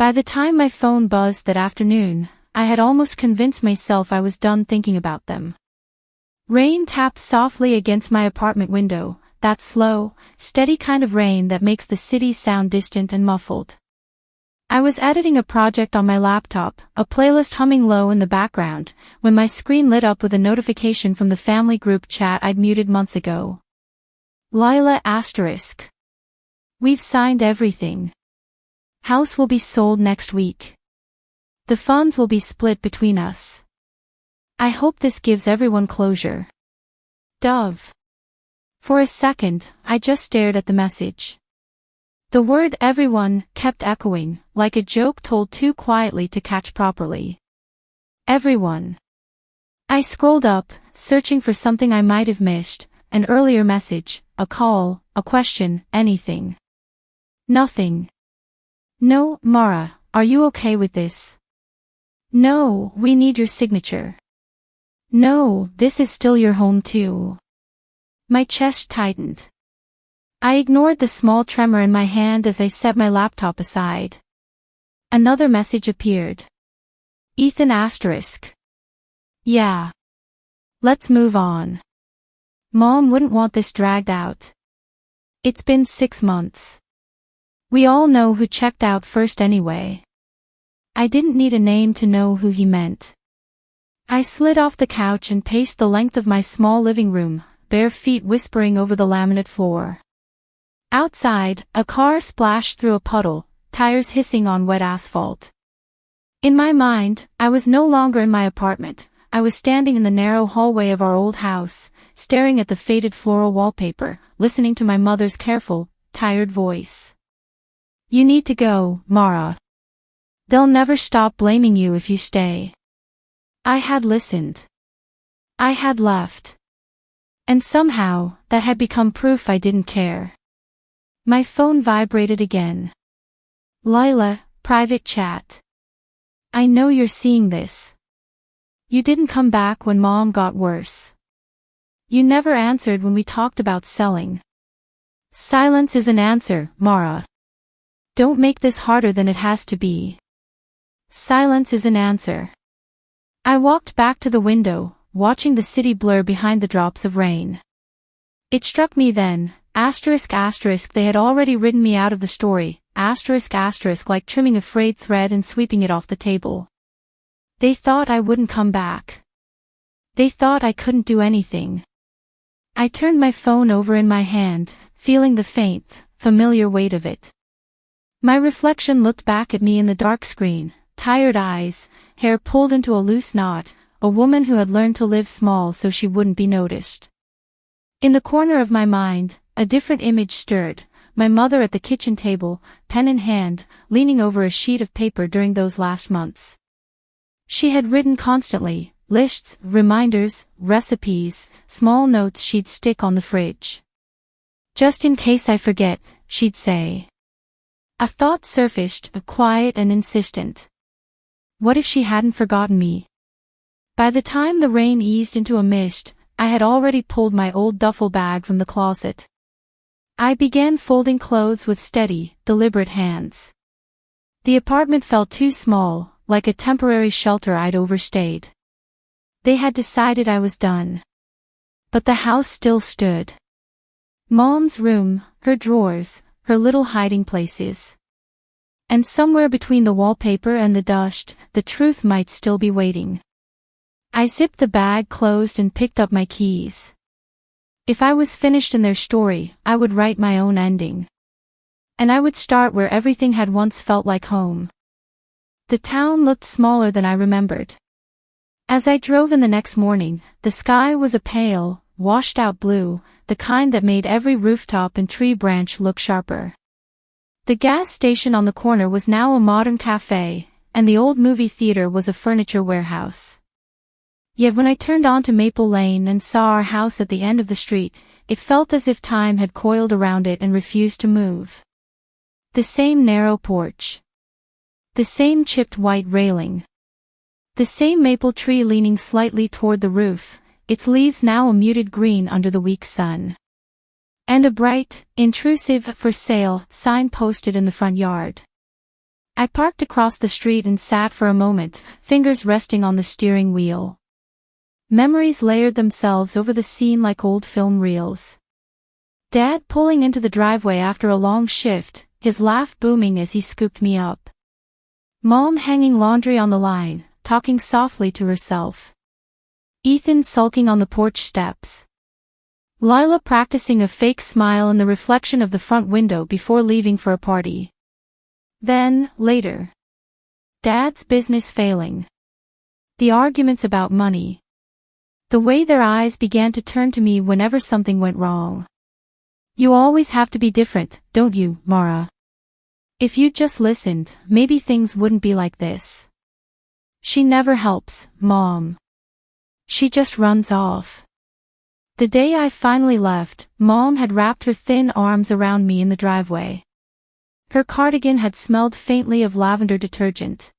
By the time my phone buzzed that afternoon, I had almost convinced myself I was done thinking about them. Rain tapped softly against my apartment window, that slow, steady kind of rain that makes the city sound distant and muffled. I was editing a project on my laptop, a playlist humming low in the background, when my screen lit up with a notification from the family group chat I'd muted months ago. Lila *. We've signed everything. House will be sold next week. The funds will be split between us. I hope this gives everyone closure. Dove. For a second, I just stared at the message. The word everyone kept echoing, like a joke told too quietly to catch properly. Everyone. I scrolled up, searching for something I might have missed, an earlier message, a call, a question, anything. Nothing. No, Mara, are you okay with this? No, we need your signature. No, this is still your home too. My chest tightened. I ignored the small tremor in my hand as I set my laptop aside. Another message appeared. Ethan *. Yeah. Let's move on. Mom wouldn't want this dragged out. It's been 6 months. We all know who checked out first anyway. I didn't need a name to know who he meant. I slid off the couch and paced the length of my small living room, bare feet whispering over the laminate floor. Outside, a car splashed through a puddle, tires hissing on wet asphalt. In my mind, I was no longer in my apartment. I was standing in the narrow hallway of our old house, staring at the faded floral wallpaper, listening to my mother's careful, tired voice. You need to go, Mara. They'll never stop blaming you if you stay. I had listened. I had left. And somehow, that had become proof I didn't care. My phone vibrated again. Lila, private chat. I know you're seeing this. You didn't come back when Mom got worse. You never answered when we talked about selling. Silence is an answer, Mara. Don't make this harder than it has to be. Silence is an answer. I walked back to the window, watching the city blur behind the drops of rain. It struck me then, ***, they had already written me out of the story, ***, like trimming a frayed thread and sweeping it off the table. They thought I wouldn't come back. They thought I couldn't do anything. I turned my phone over in my hand, feeling the faint, familiar weight of it. My reflection looked back at me in the dark screen, tired eyes, hair pulled into a loose knot, a woman who had learned to live small so she wouldn't be noticed. In the corner of my mind, a different image stirred, my mother at the kitchen table, pen in hand, leaning over a sheet of paper during those last months. She had written constantly, lists, reminders, recipes, small notes she'd stick on the fridge. Just in case I forget, she'd say. A thought surfaced, quiet and insistent. What if she hadn't forgotten me? By the time the rain eased into a mist, I had already pulled my old duffel bag from the closet. I began folding clothes with steady, deliberate hands. The apartment felt too small, like a temporary shelter I'd overstayed. They had decided I was done. But the house still stood. Mom's room, her drawers, her little hiding places. And somewhere between the wallpaper and the dust, the truth might still be waiting. I zipped the bag closed and picked up my keys. If I was finished in their story, I would write my own ending. And I would start where everything had once felt like home. The town looked smaller than I remembered. As I drove in the next morning, the sky was a pale, washed-out blue, the kind that made every rooftop and tree branch look sharper. The gas station on the corner was now a modern cafe, and the old movie theater was a furniture warehouse. Yet when I turned onto Maple Lane and saw our house at the end of the street, it felt as if time had coiled around it and refused to move. The same narrow porch. The same chipped white railing. The same maple tree leaning slightly toward the roof, its leaves now a muted green under the weak sun. And a bright, intrusive "for sale" sign posted in the front yard. I parked across the street and sat for a moment, fingers resting on the steering wheel. Memories layered themselves over the scene like old film reels. Dad pulling into the driveway after a long shift, his laugh booming as he scooped me up. Mom hanging laundry on the line, talking softly to herself. Ethan sulking on the porch steps. Lila practicing a fake smile in the reflection of the front window before leaving for a party. Then, later. Dad's business failing. The arguments about money. The way their eyes began to turn to me whenever something went wrong. You always have to be different, don't you, Mara? If you'd just listened, maybe things wouldn't be like this. She never helps, Mom. She just runs off. The day I finally left, Mom had wrapped her thin arms around me in the driveway. Her cardigan had smelled faintly of lavender detergent.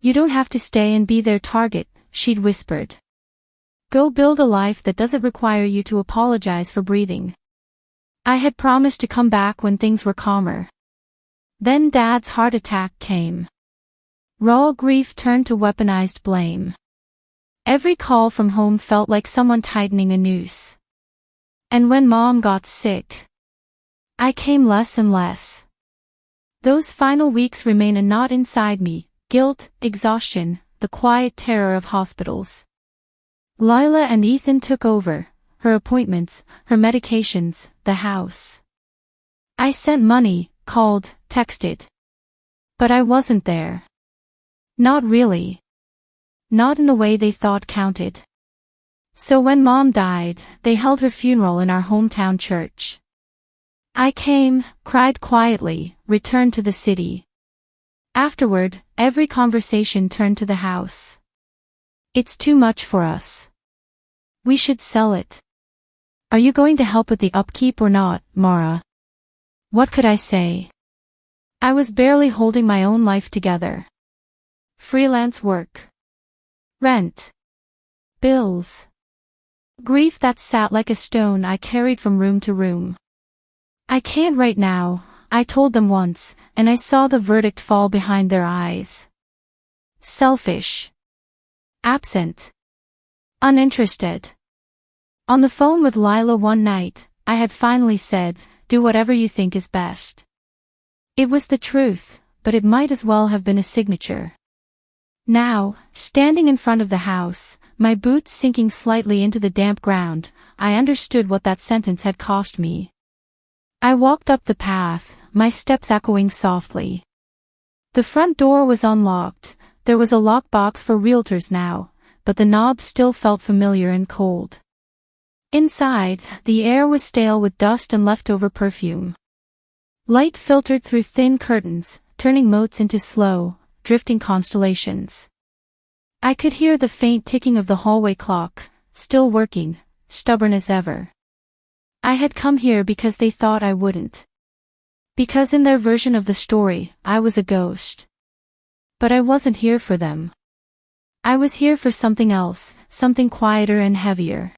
You don't have to stay and be their target, she'd whispered. Go build a life that doesn't require you to apologize for breathing. I had promised to come back when things were calmer. Then Dad's heart attack came. Raw grief turned to weaponized blame. Every call from home felt like someone tightening a noose. And when Mom got sick, I came less and less. Those final weeks remain a knot inside me, guilt, exhaustion, the quiet terror of hospitals. Lila and Ethan took over, her appointments, her medications, the house. I sent money, called, texted. But I wasn't there. Not really. Not in the way they thought counted. So when Mom died, they held her funeral in our hometown church. I came, cried quietly, returned to the city. Afterward, every conversation turned to the house. It's too much for us. We should sell it. Are you going to help with the upkeep or not, Mara? What could I say? I was barely holding my own life together. Freelance work. Rent. Bills. Grief that sat like a stone I carried from room to room. I can't right now, I told them once, and I saw the verdict fall behind their eyes. Selfish. Absent. Uninterested. On the phone with Lila one night, I had finally said, do whatever you think is best. It was the truth, but it might as well have been a signature. Now, standing in front of the house, my boots sinking slightly into the damp ground, I understood what that sentence had cost me. I walked up the path, my steps echoing softly. The front door was unlocked, there was a lockbox for realtors now, but the knob still felt familiar and cold. Inside, the air was stale with dust and leftover perfume. Light filtered through thin curtains, turning motes into slow, drifting constellations. I could hear the faint ticking of the hallway clock, still working, stubborn as ever. I had come here because they thought I wouldn't. Because in their version of the story, I was a ghost. But I wasn't here for them. I was here for something else, something quieter and heavier.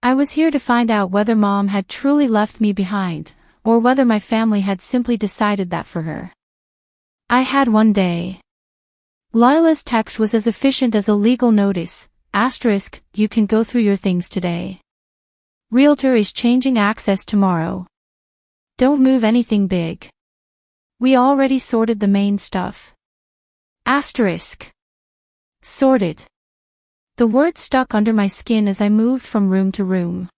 I was here to find out whether Mom had truly left me behind, or whether my family had simply decided that for her. I had one day. Lila's text was as efficient as a legal notice, asterisk, you can go through your things today. Realtor is changing access tomorrow. Don't move anything big. We already sorted the main stuff. Asterisk. Sorted. The word stuck under my skin as I moved from room to room.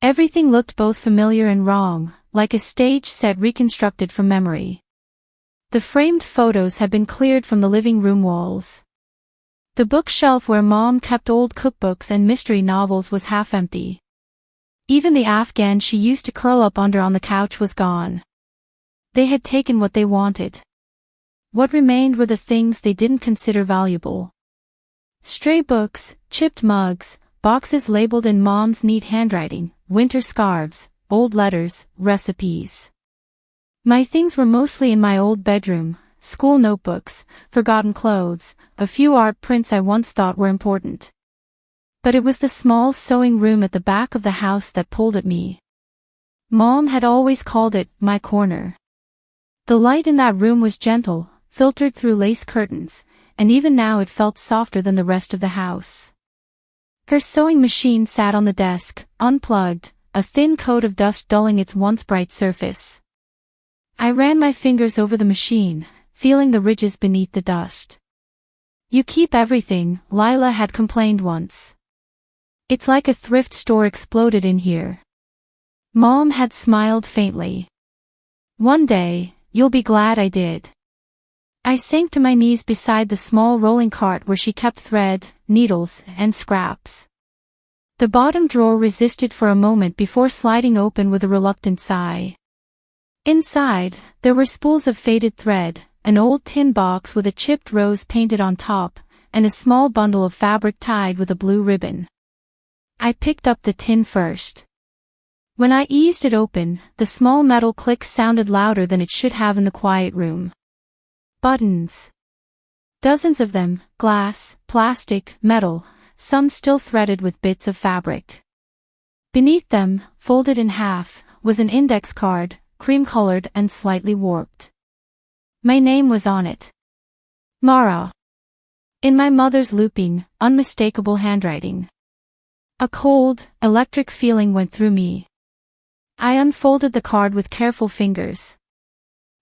Everything looked both familiar and wrong, like a stage set reconstructed from memory. The framed photos had been cleared from the living room walls. The bookshelf where Mom kept old cookbooks and mystery novels was half empty. Even the Afghan she used to curl up under on the couch was gone. They had taken what they wanted. What remained were the things they didn't consider valuable. Stray books, chipped mugs, boxes labeled in Mom's neat handwriting, winter scarves, old letters, recipes. My things were mostly in my old bedroom, school notebooks, forgotten clothes, a few art prints I once thought were important. But it was the small sewing room at the back of the house that pulled at me. Mom had always called it my corner. The light in that room was gentle, filtered through lace curtains, and even now it felt softer than the rest of the house. Her sewing machine sat on the desk, unplugged, a thin coat of dust dulling its once bright surface. I ran my fingers over the machine, feeling the ridges beneath the dust. "You keep everything," Lila had complained once. "It's like a thrift store exploded in here." Mom had smiled faintly. "One day, you'll be glad I did." I sank to my knees beside the small rolling cart where she kept thread, needles, and scraps. The bottom drawer resisted for a moment before sliding open with a reluctant sigh. Inside, there were spools of faded thread, an old tin box with a chipped rose painted on top, and a small bundle of fabric tied with a blue ribbon. I picked up the tin first. When I eased it open, the small metal click sounded louder than it should have in the quiet room. Buttons. Dozens of them, glass, plastic, metal, some still threaded with bits of fabric. Beneath them, folded in half, was an index card, cream-colored and slightly warped. My name was on it. Mara. In my mother's looping, unmistakable handwriting. A cold, electric feeling went through me. I unfolded the card with careful fingers.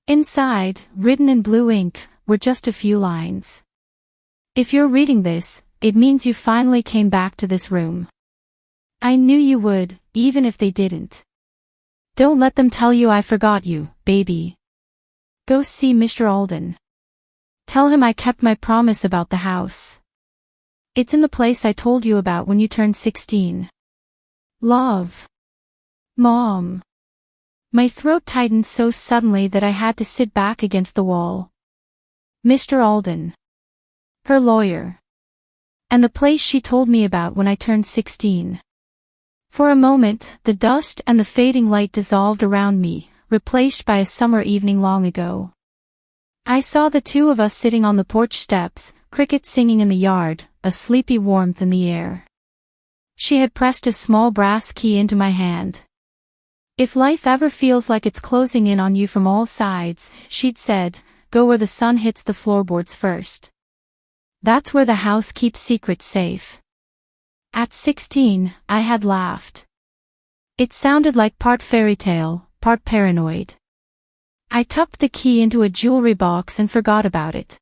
Inside, written in blue ink, were just a few lines. "If you're reading this, it means you finally came back to this room. I knew you would, even if they didn't. Don't let them tell you I forgot you, baby. Go see Mr. Alden. Tell him I kept my promise about the house. It's in the place I told you about when you turned 16. Love. Mom." My throat tightened so suddenly that I had to sit back against the wall. Mr. Alden. Her lawyer. And the place she told me about when I turned 16. For a moment, the dust and the fading light dissolved around me, replaced by a summer evening long ago. I saw the two of us sitting on the porch steps, crickets singing in the yard, a sleepy warmth in the air. She had pressed a small brass key into my hand. "If life ever feels like it's closing in on you from all sides," she'd said, "go where the sun hits the floorboards first. That's where the house keeps secrets safe." At 16, I had laughed. It sounded like part fairy tale, part paranoid. I tucked the key into a jewelry box and forgot about it.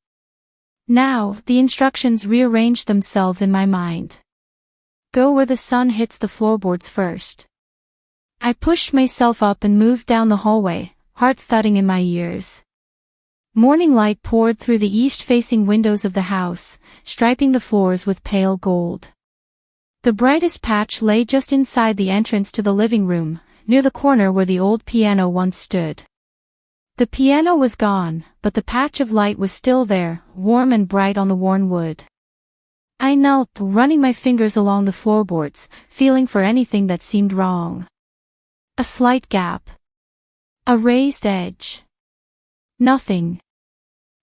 Now, the instructions rearranged themselves in my mind. Go where the sun hits the floorboards first. I pushed myself up and moved down the hallway, heart thudding in my ears. Morning light poured through the east-facing windows of the house, striping the floors with pale gold. The brightest patch lay just inside the entrance to the living room, near the corner where the old piano once stood. The piano was gone, but the patch of light was still there, warm and bright on the worn wood. I knelt, running my fingers along the floorboards, feeling for anything that seemed wrong. A slight gap. A raised edge. Nothing.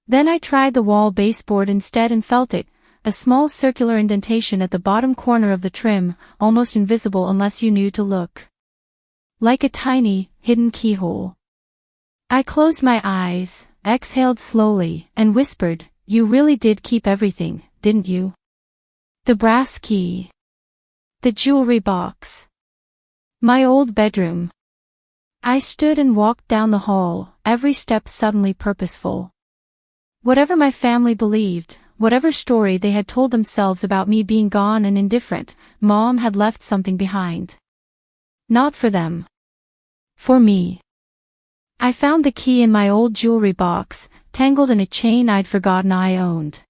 Then I tried the wall baseboard instead and felt it, a small circular indentation at the bottom corner of the trim, almost invisible unless you knew to look. Like a tiny, hidden keyhole. I closed my eyes, exhaled slowly, and whispered, "You really did keep everything, didn't you? The brass key. The jewelry box. My old bedroom." I stood and walked down the hall, every step suddenly purposeful. Whatever my family believed, whatever story they had told themselves about me being gone and indifferent, Mom had left something behind. Not for them. For me. I found the key in my old jewelry box, tangled in a chain I'd forgotten I owned.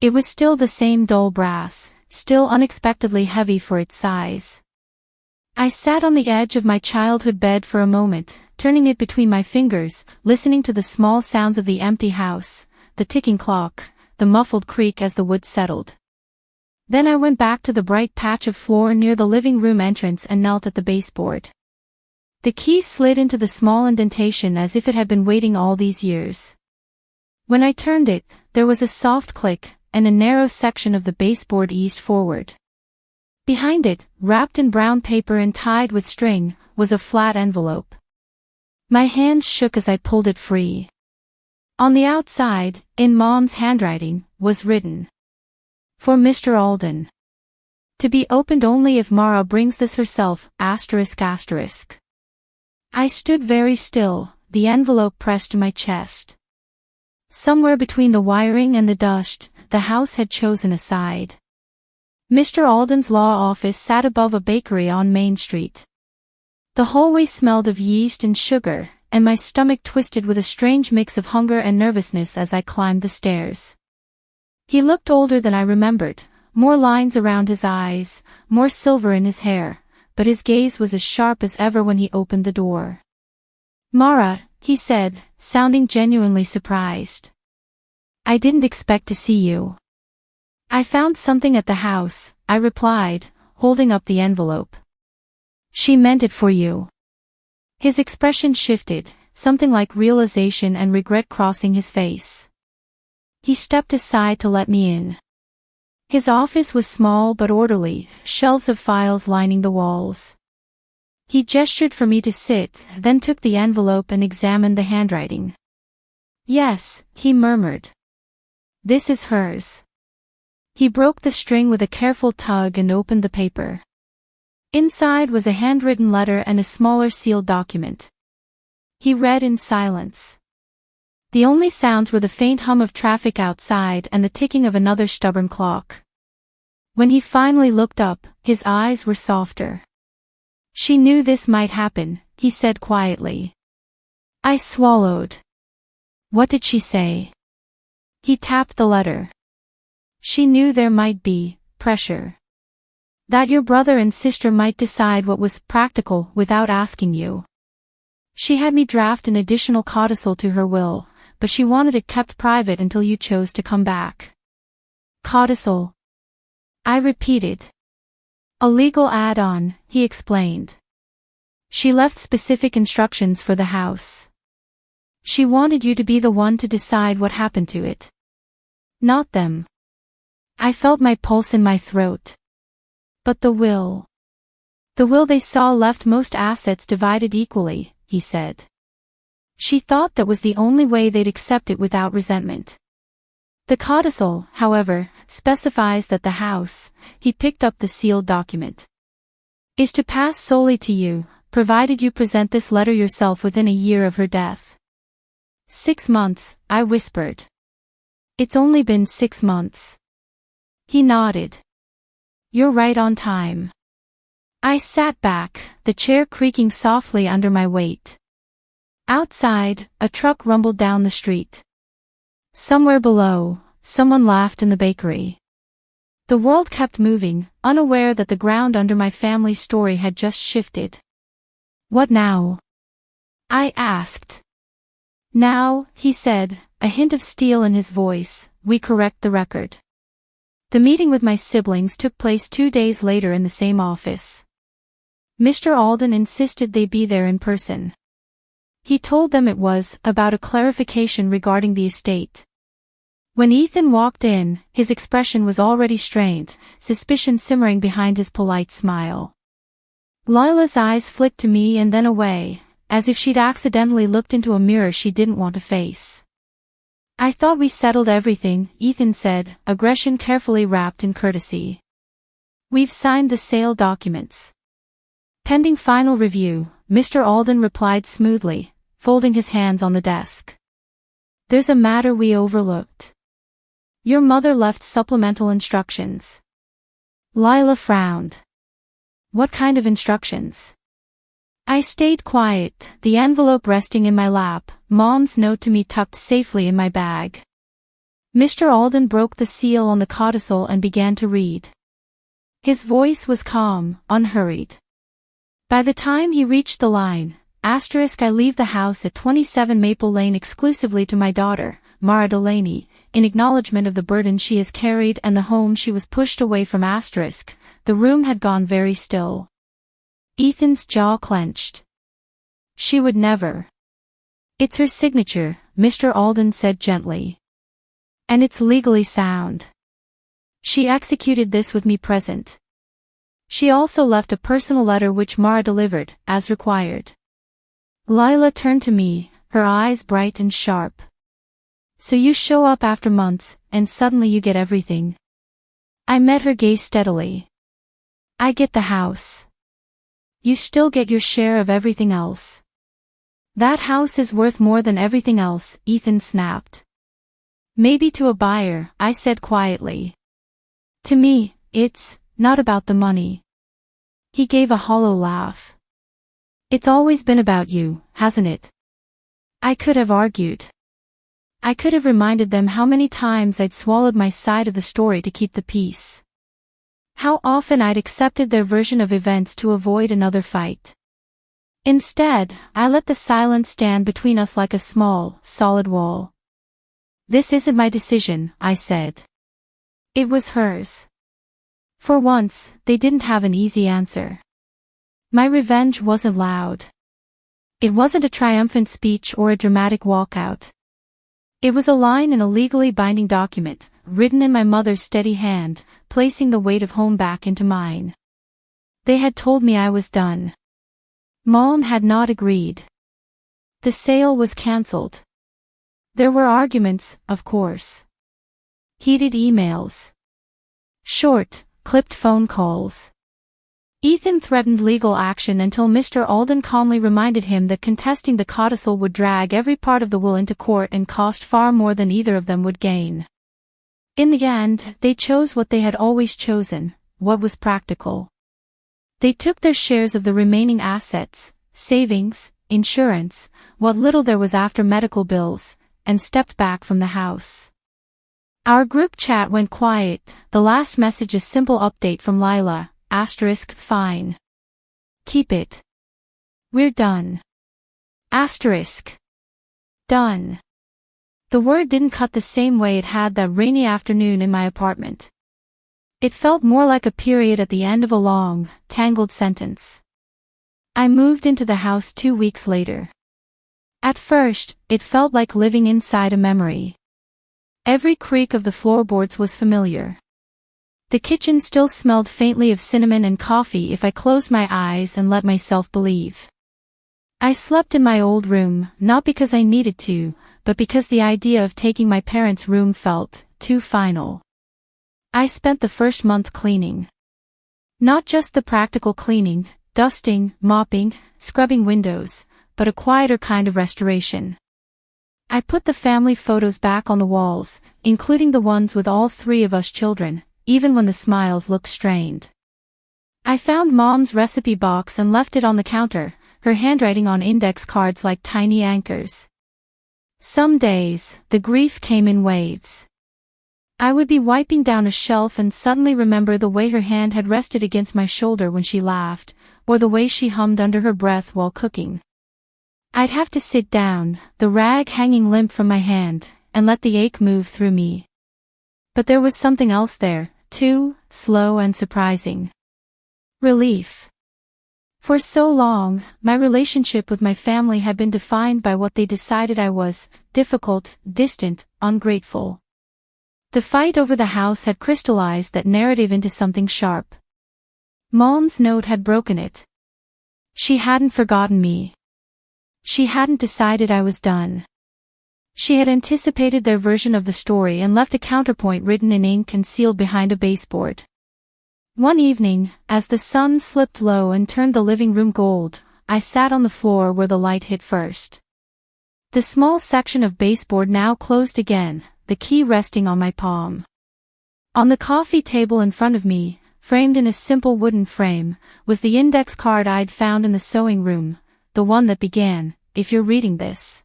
It was still the same dull brass, still unexpectedly heavy for its size. I sat on the edge of my childhood bed for a moment, turning it between my fingers, listening to the small sounds of the empty house, the ticking clock, the muffled creak as the wood settled. Then I went back to the bright patch of floor near the living room entrance and knelt at the baseboard. The key slid into the small indentation as if it had been waiting all these years. When I turned it, there was a soft click, and a narrow section of the baseboard eased forward. Behind it, wrapped in brown paper and tied with string, was a flat envelope. My hands shook as I pulled it free. On the outside, in Mom's handwriting, was written, "For Mr. Alden. To be opened only if Mara brings this herself, ****. I stood very still, the envelope pressed to my chest. Somewhere between the wiring and the dust, the house had chosen a side. Mr. Alden's law office sat above a bakery on Main Street. The hallway smelled of yeast and sugar, and my stomach twisted with a strange mix of hunger and nervousness as I climbed the stairs. He looked older than I remembered, more lines around his eyes, more silver in his hair, but his gaze was as sharp as ever when he opened the door. "Mara," he said, sounding genuinely surprised. "I didn't expect to see you." "I found something at the house," I replied, holding up the envelope. "She meant it for you." His expression shifted, something like realization and regret crossing his face. He stepped aside to let me in. His office was small but orderly, shelves of files lining the walls. He gestured for me to sit, then took the envelope and examined the handwriting. "Yes," he murmured. "This is hers." He broke the string with a careful tug and opened the paper. Inside was a handwritten letter and a smaller sealed document. He read in silence. The only sounds were the faint hum of traffic outside and the ticking of another stubborn clock. When he finally looked up, his eyes were softer. "She knew this might happen," he said quietly. I swallowed. "What did she say?" He tapped the letter. "She knew there might be pressure. That your brother and sister might decide what was practical without asking you. She had me draft an additional codicil to her will, but she wanted it kept private until you chose to come back." "Codicil?" I repeated. "A legal add-on," he explained. "She left specific instructions for the house. She wanted you to be the one to decide what happened to it. Not them." I felt my pulse in my throat. "But the will. The will they saw left most assets divided equally," he said. "She thought that was the only way they'd accept it without resentment. The codicil, however, specifies that the house," he picked up the sealed document, "is to pass solely to you, provided you present this letter yourself within a year of her death." "6 months," I whispered. "It's only been 6 months." He nodded. "You're right on time." I sat back, the chair creaking softly under my weight. Outside, a truck rumbled down the street. Somewhere below, someone laughed in the bakery. The world kept moving, unaware that the ground under my family's story had just shifted. "What now?" I asked. "Now," he said, a hint of steel in his voice, "we correct the record." The meeting with my siblings took place 2 days later in the same office. Mr. Alden insisted they be there in person. He told them it was about a clarification regarding the estate. When Ethan walked in, his expression was already strained, suspicion simmering behind his polite smile. Lila's eyes flicked to me and then away, as if she'd accidentally looked into a mirror she didn't want to face. "I thought we settled everything," Ethan said, aggression carefully wrapped in courtesy. "We've signed the sale documents." "Pending final review," Mr. Alden replied smoothly, folding his hands on the desk. "There's a matter we overlooked. Your mother left supplemental instructions." Lila frowned. "What kind of instructions?" I stayed quiet, the envelope resting in my lap, Mom's note to me tucked safely in my bag. Mr. Alden broke the seal on the codicil and began to read. His voice was calm, unhurried. By the time he reached the line, "I leave the house at 27 Maple Lane exclusively to my daughter, Mara Delaney, in acknowledgement of the burden she has carried and the home she was pushed away from **, the room had gone very still. Ethan's jaw clenched. "She would never." "It's her signature," Mr. Alden said gently. "And it's legally sound. She executed this with me present. She also left a personal letter which Mara delivered, as required." Lila turned to me, her eyes bright and sharp. So you show up after months, and suddenly you get everything. I met her gaze steadily. I get the house. You still get your share of everything else. That house is worth more than everything else, Ethan snapped. Maybe to a buyer, I said quietly. To me, it's not about the money. He gave a hollow laugh. It's always been about you, hasn't it? I could have argued. I could have reminded them how many times I'd swallowed my side of the story to keep the peace. How often I'd accepted their version of events to avoid another fight. Instead, I let the silence stand between us like a small, solid wall. This isn't my decision, I said. It was hers. For once, they didn't have an easy answer. My revenge wasn't loud. It wasn't a triumphant speech or a dramatic walkout. It was a line in a legally binding document, written in my mother's steady hand, placing the weight of home back into mine. They had told me I was done. Mom had not agreed. The sale was cancelled. There were arguments, of course. Heated emails. Short, clipped phone calls. Ethan threatened legal action until Mr. Alden calmly reminded him that contesting the codicil would drag every part of the will into court and cost far more than either of them would gain. In the end, they chose what they had always chosen, what was practical. They took their shares of the remaining assets, savings, insurance, what little there was after medical bills, and stepped back from the house. Our group chat went quiet, the last message a simple update from Lila. Fine. Keep it. We're done. Done. The word didn't cut the same way it had that rainy afternoon in my apartment. It felt more like a period at the end of a long, tangled sentence. I moved into the house 2 weeks later. At first, it felt like living inside a memory. Every creak of the floorboards was familiar. The kitchen still smelled faintly of cinnamon and coffee if I closed my eyes and let myself believe. I slept in my old room, not because I needed to, but because the idea of taking my parents' room felt too final. I spent the first month cleaning. Not just the practical cleaning, dusting, mopping, scrubbing windows, but a quieter kind of restoration. I put the family photos back on the walls, including the ones with all 3 of us children, even when the smiles looked strained. I found Mom's recipe box and left it on the counter, her handwriting on index cards like tiny anchors. Some days, the grief came in waves. I would be wiping down a shelf and suddenly remember the way her hand had rested against my shoulder when she laughed, or the way she hummed under her breath while cooking. I'd have to sit down, the rag hanging limp from my hand, and let the ache move through me. But there was something else there, too, slow and surprising. Relief. For so long, my relationship with my family had been defined by what they decided I was: difficult, distant, ungrateful. The fight over the house had crystallized that narrative into something sharp. Mom's note had broken it. She hadn't forgotten me. She hadn't decided I was done. She had anticipated their version of the story and left a counterpoint written in ink and sealed behind a baseboard. One evening, as the sun slipped low and turned the living room gold, I sat on the floor where the light hit first. The small section of baseboard now closed again, the key resting on my palm. On the coffee table in front of me, framed in a simple wooden frame, was the index card I'd found in the sewing room, the one that began, "If you're reading this."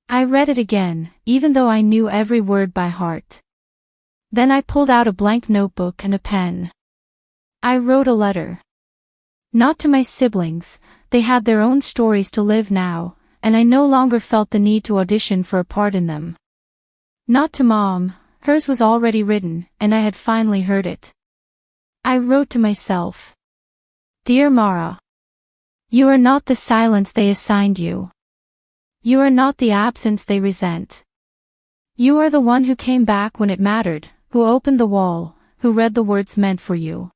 I read it again, even though I knew every word by heart. Then I pulled out a blank notebook and a pen. I wrote a letter. Not to my siblings, they had their own stories to live now, and I no longer felt the need to audition for a part in them. Not to Mom, hers was already written, and I had finally heard it. I wrote to myself. Dear Mara. You are not the silence they assigned you. You are not the absence they resent. You are the one who came back when it mattered, who opened the wall, who read the words meant for you.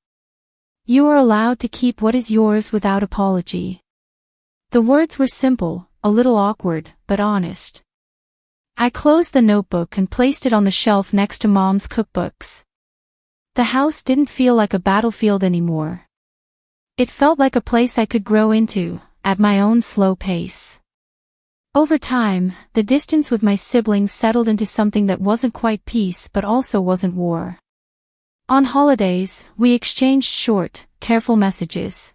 You are allowed to keep what is yours without apology. The words were simple, a little awkward, but honest. I closed the notebook and placed it on the shelf next to Mom's cookbooks. The house didn't feel like a battlefield anymore. It felt like a place I could grow into, at my own slow pace. Over time, the distance with my siblings settled into something that wasn't quite peace but also wasn't war. On holidays, we exchanged short, careful messages.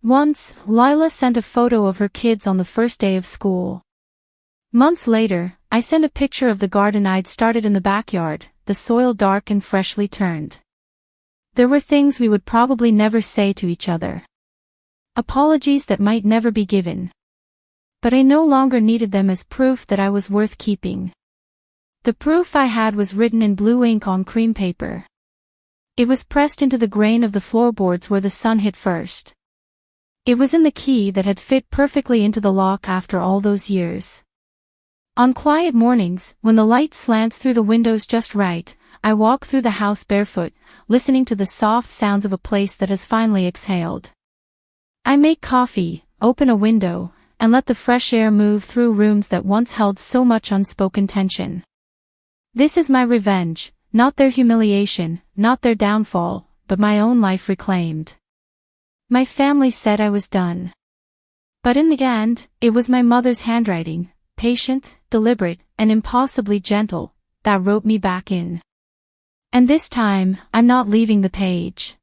Once, Lila sent a photo of her kids on the first day of school. Months later, I sent a picture of the garden I'd started in the backyard, the soil dark and freshly turned. There were things we would probably never say to each other. Apologies that might never be given. But I no longer needed them as proof that I was worth keeping. The proof I had was written in blue ink on cream paper. It was pressed into the grain of the floorboards where the sun hit first. It was in the key that had fit perfectly into the lock after all those years. On quiet mornings, when the light slants through the windows just right, I walk through the house barefoot, listening to the soft sounds of a place that has finally exhaled. I make coffee, open a window, and let the fresh air move through rooms that once held so much unspoken tension. This is my revenge, not their humiliation, not their downfall, but my own life reclaimed. My family said I was done. But in the end, it was my mother's handwriting, patient, deliberate, and impossibly gentle, that wrote me back in. And this time, I'm not leaving the page.